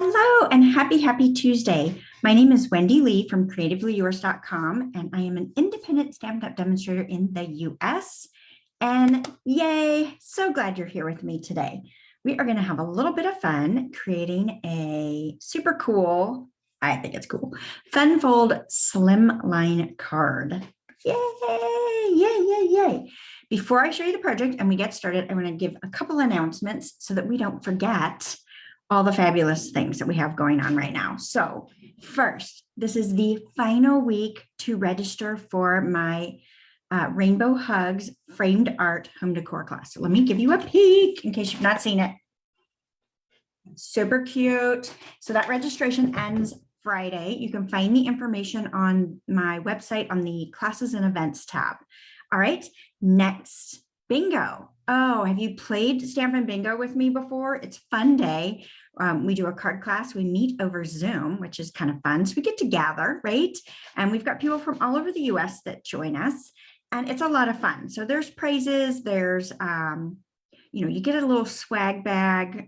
Hello and happy Tuesday. My name is Wendy Lee from CreativeLeeYours.com, and I am an independent Stampin' Up! Demonstrator in the US. And yay, so glad you're here with me today. We are going to have a little bit of fun creating a super cool, I think it's cool, fun fold slimline card. Yay, yay, yay, yay. Before I show you the project and we get started, I want to give a couple announcements so that we don't forget all the fabulous things that we have going on right now. So first, this is the final week to register for my Rainbow Hugs framed art home decor class. So let me give you a peek in case you've not seen it. Super cute. So that registration ends Friday. You can find the information on my website on the classes and events tab. All right, next, bingo. Oh, have you played Stampin Bingo with me before? It's fun day. We do a card class. We meet over Zoom, which is kind of fun. So we get to gather, right? And we've got people from all over the US that join us, and it's a lot of fun. So there's prizes. There's, you get a little swag bag,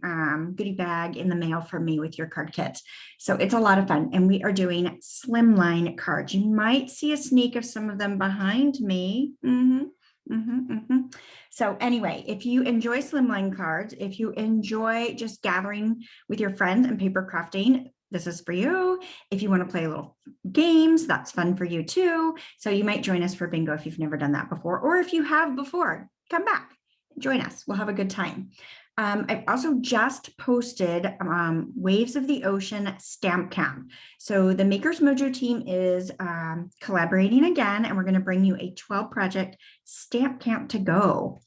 goodie bag in the mail from me with your card kits. So it's a lot of fun. And we are doing slimline cards. You might see a sneak of some of them behind me. So anyway, if you enjoy slimline cards, if you enjoy just gathering with your friends and paper crafting, this is for you. If you want to play little games, that's fun for you too. So you might join us for bingo if you've never done that before, or if you have before, come back, join us. We'll have a good time. I've also just posted Waves of the Ocean Stamp Camp. So the Makers Mojo team is collaborating again, and we're going to bring you a 12 project stamp camp to go.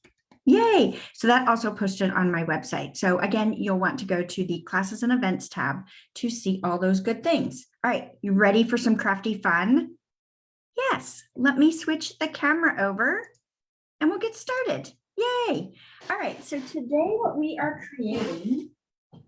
Yay! So that also posted on my website. So again, you'll want to go to the classes and events tab to see all those good things. All right, you ready for some crafty fun? Yes, let me switch the camera over and we'll get started. Yay. All right, so today what we are creating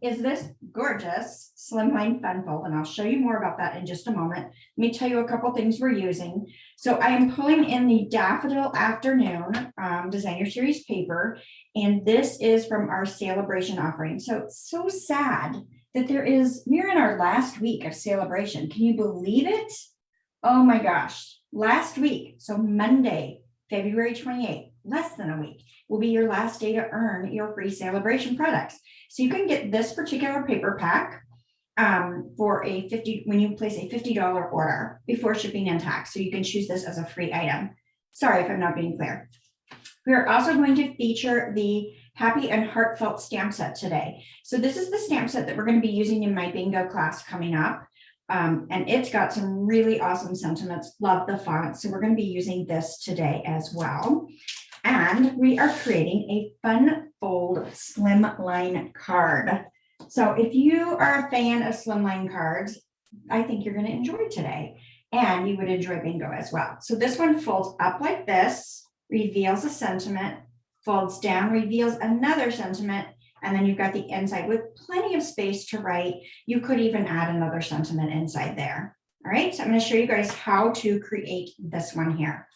is this gorgeous slimline fun fold, and I'll show you more about that in just a moment. Let me tell you a couple things we're using. So I am pulling in the Daffodil Afternoon Designer Series paper, and this is from our Celebration offering. So it's so sad that we're in our last week of celebration. Can you believe it? Oh my gosh, last week, so Monday, February 28th, less than a week, will be your last day to earn your free celebration products. So you can get this particular paper pack for when you place a $50 order before shipping and tax. So you can choose this as a free item. Sorry if I'm not being clear. We are also going to feature the Happy and Heartfelt stamp set today. So this is the stamp set that we're going to be using in my bingo class coming up. And it's got some really awesome sentiments. Love the font. So we're going to be using this today as well. And we are creating a fun fold slimline card. So if you are a fan of slimline cards, I think you're going to enjoy today, and you would enjoy bingo as well. So this one folds up like this, reveals a sentiment, folds down, reveals another sentiment, and then you've got the inside with plenty of space to write. You could even add another sentiment inside there. All right, so I'm going to show you guys how to create this one here.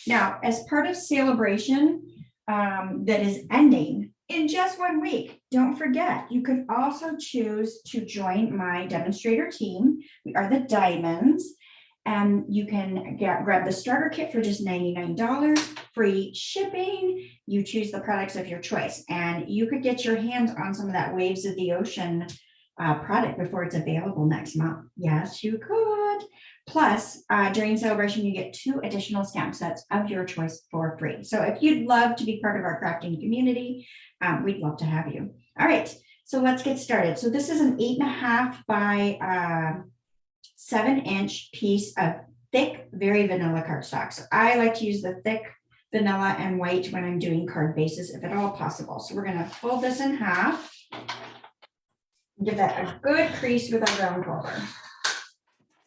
Now, as part of celebration that is ending in just 1 week, don't forget, you could also choose to join my demonstrator team. We are the Diamonds, and you can grab the starter kit for just $99, free shipping. You choose the products of your choice, and you could get your hands on some of that Waves of the Ocean product before it's available next month. Yes, you could. Plus, during celebration, you get 2 additional stamp sets of your choice for free. So if you'd love to be part of our crafting community, we'd love to have you. All right, so let's get started. So this is an 8.5 by 7-inch piece of thick, very vanilla cardstock. So I like to use the thick vanilla and white when I'm doing card bases, if at all possible. So we're going to fold this in half. Give that a good crease with our round folder.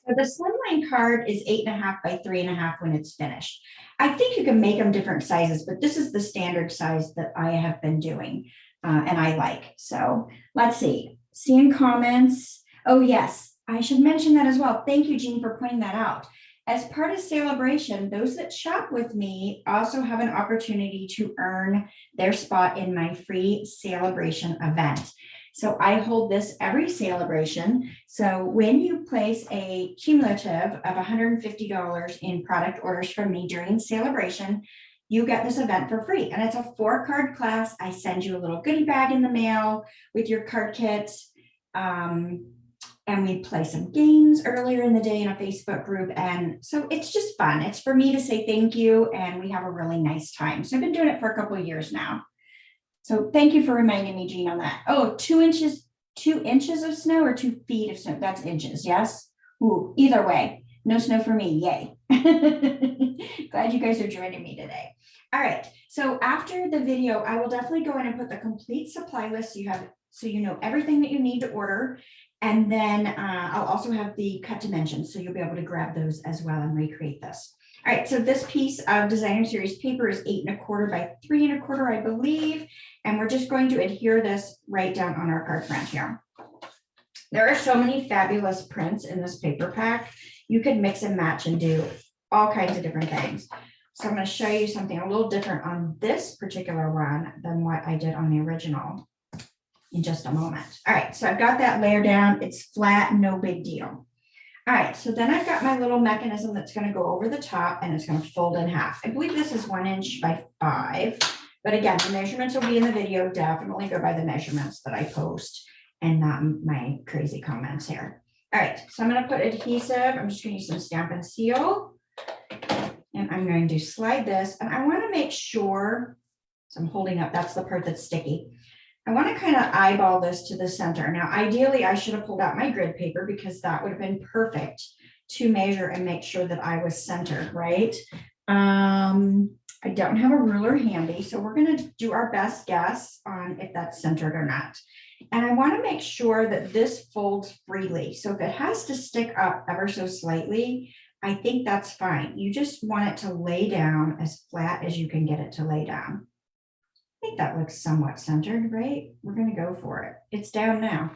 So the slimline card is 8.5 by 3.5 when it's finished. I think you can make them different sizes, but this is the standard size that I have been doing and I like. So let's see. Seeing comments. Oh, yes, I should mention that as well. Thank you, Jean, for pointing that out. As part of celebration, those that shop with me also have an opportunity to earn their spot in my free celebration event. So I hold this every celebration. So when you place a cumulative of $150 in product orders from me during celebration, you get this event for free. And it's a 4-card class. I send you a little goodie bag in the mail with your card kits. And we play some games earlier in the day in a Facebook group. And so it's just fun. It's for me to say thank you. And we have a really nice time. So I've been doing it for a couple of years now. So thank you for reminding me, Jean, on that. Oh, 2 inches of snow or 2 feet of snow? That's inches, yes? Ooh, either way, no snow for me, yay. Glad you guys are joining me today. All right, so after the video, I will definitely go in and put the complete supply list so you know everything that you need to order. And then I'll also have the cut dimensions, so you'll be able to grab those as well and recreate this. All right, so this piece of designer series paper is 8 1/4 by 3 1/4, I believe. And we're just going to adhere this right down on our card front here. There are so many fabulous prints in this paper pack. You could mix and match and do all kinds of different things. So I'm going to show you something a little different on this particular one than what I did on the original in just a moment. All right, so I've got that layer down. It's flat, no big deal. All right, so then I've got my little mechanism that's going to go over the top and it's going to fold in half. I believe this is 1 inch by 5. But again, the measurements will be in the video. Definitely go by the measurements that I post and not my crazy comments here. All right, so I'm going to put adhesive. I'm just going to use some Stampin Seal. And I'm going to slide this. And I want to make sure, so I'm holding up, that's the part that's sticky. I want to kind of eyeball this to the center. Now, ideally, I should have pulled out my grid paper because that would have been perfect to measure and make sure that I was centered, right? I don't have a ruler handy, so we're going to do our best guess on if that's centered or not. And I want to make sure that this folds freely. So if it has to stick up ever so slightly, I think that's fine. You just want it to lay down as flat as you can get it to lay down. I think that looks somewhat centered, right? We're going to go for it. It's down now,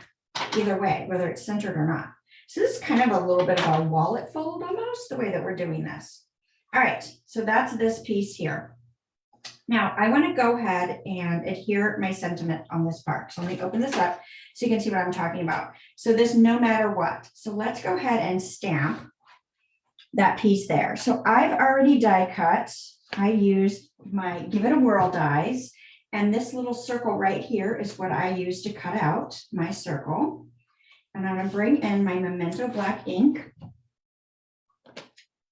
either way, whether it's centered or not. So this is kind of a little bit of a wallet fold almost, the way that we're doing this. All right, so that's this piece here. Now I want to go ahead and adhere my sentiment on this part. So let me open this up so you can see what I'm talking about. So this no matter what. So let's go ahead and stamp that piece there. So I've already die cut. I used my Give It a Whirl dies. And this little circle right here is what I use to cut out my circle. And I'm going to bring in my Memento black ink.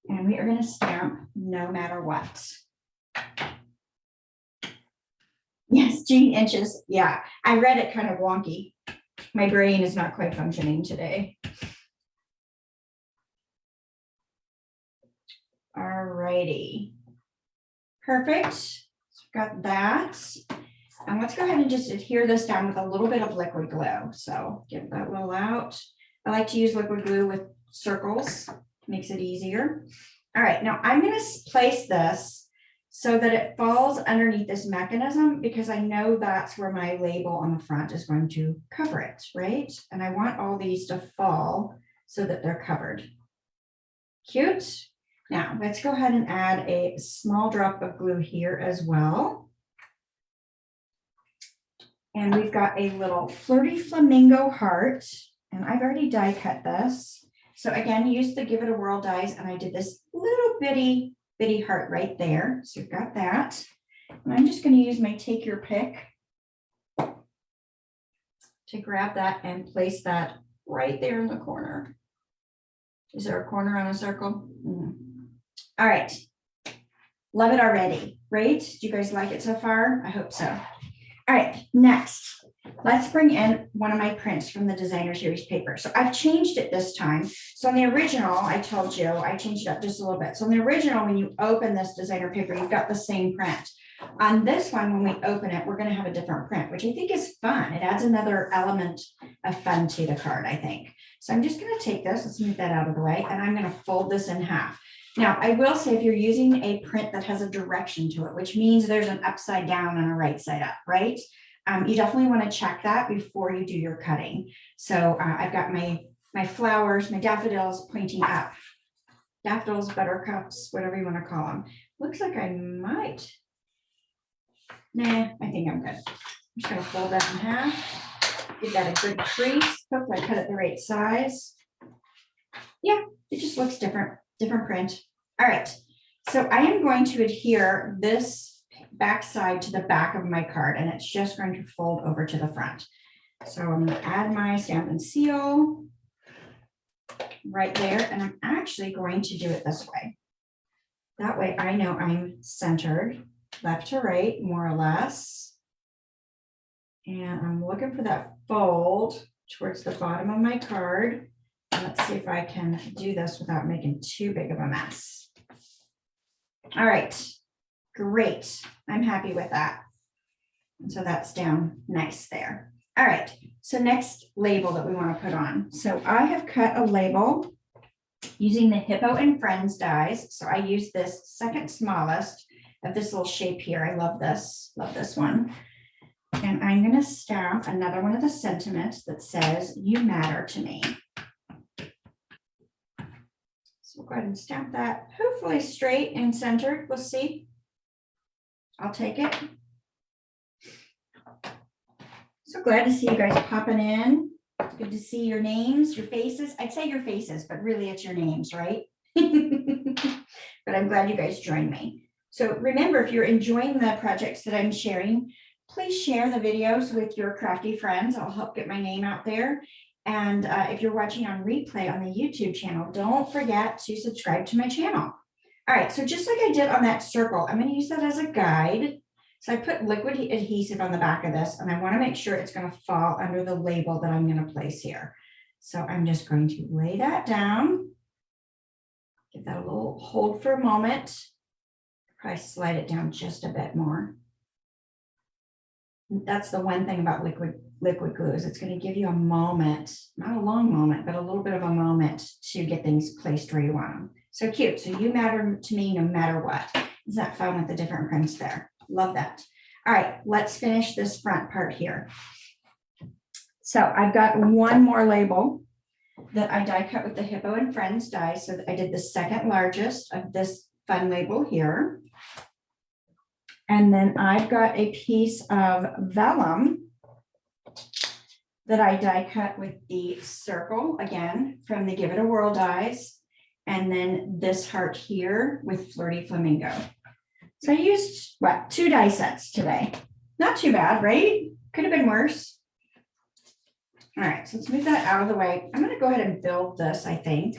And we are going to stamp no matter what. Yes, Jean, inches. Yeah, I read it kind of wonky. My brain is not quite functioning today. All righty. Perfect. So got that. And let's go ahead and just adhere this down with a little bit of liquid glue. So get that little out. I like to use liquid glue with circles. Makes it easier. All right, now I'm going to place this so that it falls underneath this mechanism because I know that's where my label on the front is going to cover it, right? And I want all these to fall so that they're covered. Cute. Now let's go ahead and add a small drop of glue here as well. And we've got a little Flirty Flamingo heart, and I've already die cut this. So again, use the Give It a Whirl dies, and I did this little bitty heart right there. So you've got that. And I'm just going to use my Take Your Pick to grab that and place that right there in the corner. Is there a corner on a circle? All right. Love it already, right? Do you guys like it so far? I hope so. All right, next, let's bring in one of my prints from the designer series paper. So I've changed it this time. So on the original, I told you, I changed it up just a little bit. So on the original, when you open this designer paper, you've got the same print. On this one, when we open it, we're going to have a different print, which I think is fun. It adds another element of fun to the card, I think. So I'm just going to take this, let's move that out of the way, and I'm going to fold this in half. Now, I will say if you're using a print that has a direction to it, which means there's an upside down and a right side up, right? You definitely want to check that before you do your cutting. So I've got my flowers, my daffodils pointing up. Daffodils, buttercups, whatever you want to call them. Looks like I might. Nah, I think I'm good. I'm just going to fold that in half. Give that a good crease. Hope I cut it the right size. Yeah, it just looks different print. All right, so I am going to adhere this back side to the back of my card, and it's just going to fold over to the front. So I'm going to add my Stampin Seal right there, and I'm actually going to do it this way. That way I know I'm centered left to right, more or less. And I'm looking for that fold towards the bottom of my card. Let's see if I can do this without making too big of a mess. All right, great. I'm happy with that. And so that's down nice there. All right, so next label that we want to put on. So I have cut a label using the Hippo and Friends dies. So I use this second smallest of this little shape here. I love this one. And I'm going to stamp another one of the sentiments that says, "You matter to me." So we'll go ahead and stamp that, hopefully straight and centered. We'll see. I'll take it. So glad to see you guys popping in. Good to see your names, your faces. I'd say your faces, but really it's your names, right? But I'm glad you guys joined me. So remember, if you're enjoying the projects that I'm sharing, please share the videos with your crafty friends. I'll help get my name out there. And if you're watching on replay on the YouTube channel, don't forget to subscribe to my channel. All right, so just like I did on that circle, I'm going to use that as a guide. So I put liquid adhesive on the back of this, and I want to make sure it's going to fall under the label that I'm going to place here. So I'm just going to lay that down. Give that a little hold for a moment. Probably slide it down just a bit more. That's the one thing about liquid glue is it's going to give you a moment, not a long moment, but a little bit of a moment to get things placed where you want them. So cute. So you matter to me no matter what. Isn't that fun with the different prints there? Love that. All right, let's finish this front part here. So I've got one more label that I die cut with the Hippo and Friends die. So I did the second largest of this fun label here. And then I've got a piece of vellum that I die cut with the circle, again, from the Give It a Whirl dies. And then this heart here with Flirty Flamingo. So I used, what, 2 die sets today. Not too bad, right? Could have been worse. All right, so let's move that out of the way. I'm going to go ahead and build this, I think,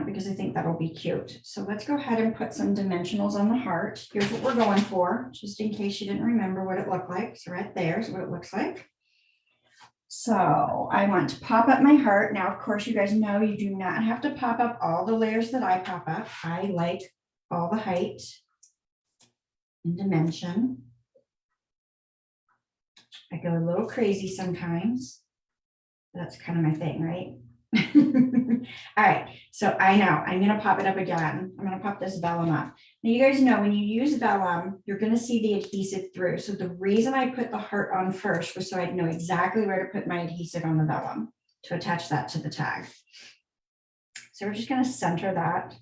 because I think that'll be cute. So let's go ahead and put some dimensionals on the heart. Here's what we're going for, just in case you didn't remember what it looked like. So right there is what it looks like. So I want to pop up my heart. Now, of course, you guys know you do not have to pop up all the layers that I pop up. I like all the height and dimension. I go a little crazy sometimes. That's kind of my thing, right? All right, so I know I'm going to pop it up again. I'm going to pop this vellum up. Now, you guys know when you use vellum, you're going to see the adhesive through. So the reason I put the heart on first was so I'd know exactly where to put my adhesive on the vellum to attach that to the tag. So we're just going to center that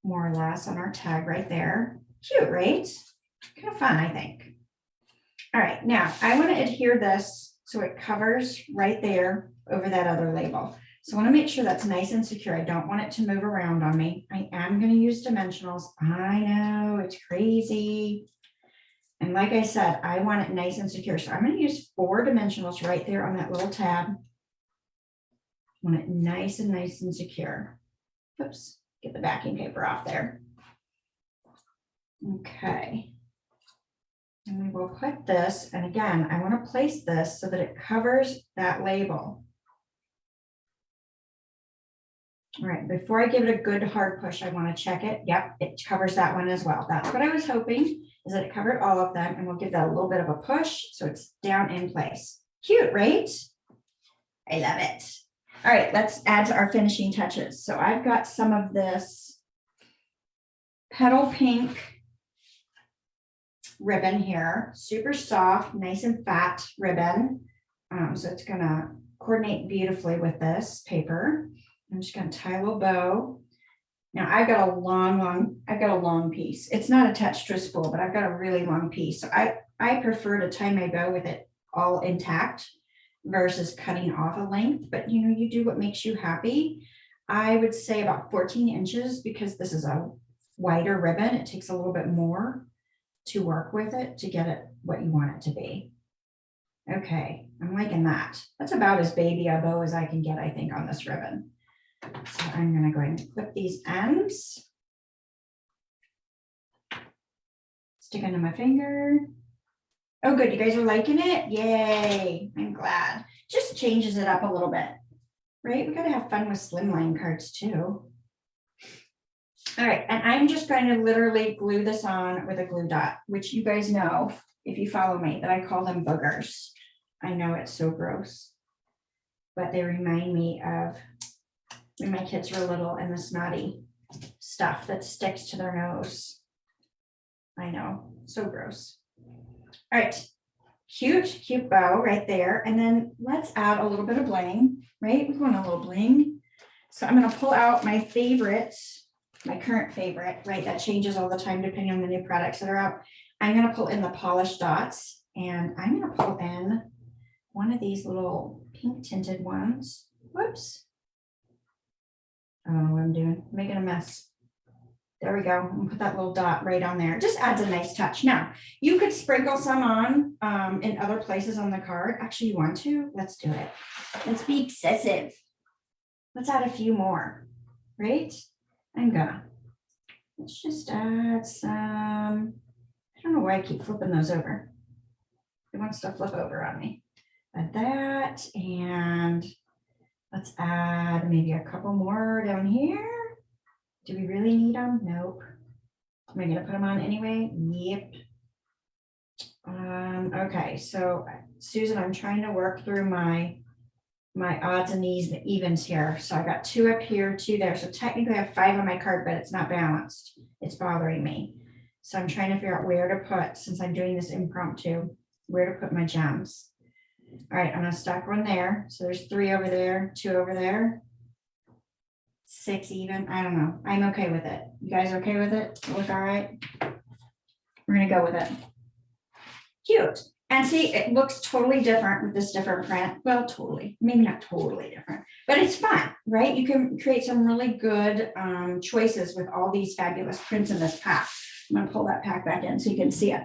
more or less on our tag right there. Cute, right? Kind of fun, I think. All right, now I want to adhere this so it covers right there over that other label. So I want to make sure that's nice and secure. I don't want it to move around on me. I am going to use dimensionals. I know it's crazy. And like I said, I want it nice and secure. So I'm going to use 4 dimensionals right there on that little tab. I want it nice and secure. Oops, get the backing paper off there. Okay. And we will put this, and again, I want to place this so that it covers that label. All right, before I give it a good hard push, I want to check it. Yep, it covers that one as well. That's what I was hoping, is that it covered all of them, and we'll give that a little bit of a push so it's down in place. Cute, right? I love it. All right, let's add to our finishing touches. So I've got some of this petal pink ribbon here, super soft, nice and fat ribbon. So it's gonna coordinate beautifully with this paper. I'm just gonna tie a little bow. Now I've got a long piece. It's not attached to a spool, but I've got a really long piece. So I prefer to tie my bow with it all intact versus cutting off a length, but you know, you do what makes you happy. I would say about 14 inches because this is a wider ribbon. It takes a little bit more to work with it to get it what you want it to be. Okay, I'm liking that. That's about as baby a bow as I can get, I think, on this ribbon. So I'm gonna go ahead and clip these ends. Stick into my finger. Oh, good, you guys are liking it? Yay, I'm glad. Just changes it up a little bit, right? We gotta have fun with slimline cards too. All right, and I'm just going to literally glue this on with a glue dot, which you guys know, if you follow me, that I call them boogers. I know it's so gross, but they remind me of when my kids were little and the snotty stuff that sticks to their nose. I know, so gross. All right, cute bow right there. And then let's add a little bit of bling, right? We want a little bling. So I'm going to pull out my favorite, my current favorite, right? That changes all the time depending on the new products that are out. I'm going to pull in the polished dots, and I'm going to pull in one of these little pink tinted ones. Whoops. I don't know what I'm doing. I'm making a mess. There we go. I'm gonna put that little dot right on there. It just adds a nice touch. Now, you could sprinkle some on in other places on the card. Actually, you want to? Let's do it. Let's be excessive. Let's add a few more, right? Let's just add some, I don't know why I keep flipping those over. It wants to flip over on me. Add that, and let's add maybe a couple more down here. Do we really need them? Nope. Am I gonna put them on anyway? Yep. Okay, so Susan, I'm trying to work through my odds and evens here. So I got 2 up here, 2 there. So technically I have 5 on my card, but it's not balanced. It's bothering me. So I'm trying to figure out where to put, since I'm doing this impromptu, where to put my gems. All right, I'm gonna stack one there. So there's 3 over there, 2 over there. 6 even, I don't know. I'm okay with it. You guys okay with it? Look all right? We're gonna go with it. Cute. And see, it looks totally different with this different print. Well, totally, maybe not totally different, but it's fun, right? You can create some really good choices with all these fabulous prints in this pack. I'm gonna pull that pack back in so you can see it.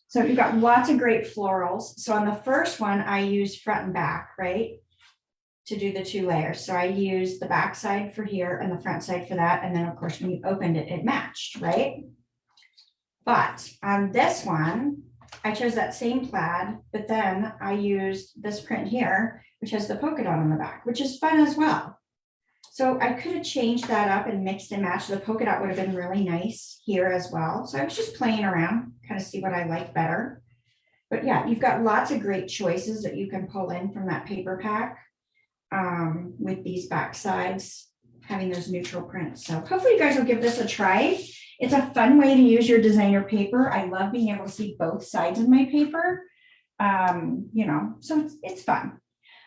So you've got lots of great florals. So on the first one, I used front and back, right? To do the 2 layers. So I used the back side for here and the front side for that. And then of course, when you opened it, it matched, right? But on this one, I chose that same plaid, but then I used this print here, which has the polka dot on the back, which is fun as well. So I could have changed that up and mixed and matched. The polka dot would have been really nice here as well. So I was just playing around, kind of see what I like better. But yeah, you've got lots of great choices that you can pull in from that paper pack. With these back sides having those neutral prints. So hopefully you guys will give this a try. It's a fun way to use your designer paper. I love being able to see both sides of my paper. You know, so it's fun.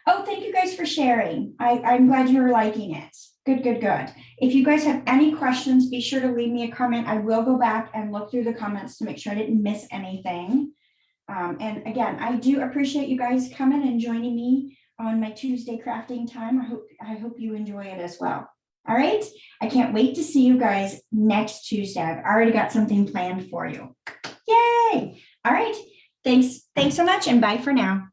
Oh, thank you guys for sharing. I'm glad you're liking it. Good. If you guys have any questions, be sure to leave me a comment. I will go back and look through the comments to make sure I didn't miss anything. And again, I do appreciate you guys coming and joining me on my Tuesday crafting time. I hope you enjoy it as well. All right. I can't wait to see you guys next Tuesday. I've already got something planned for you. Yay. All right. Thanks so much, and bye for now.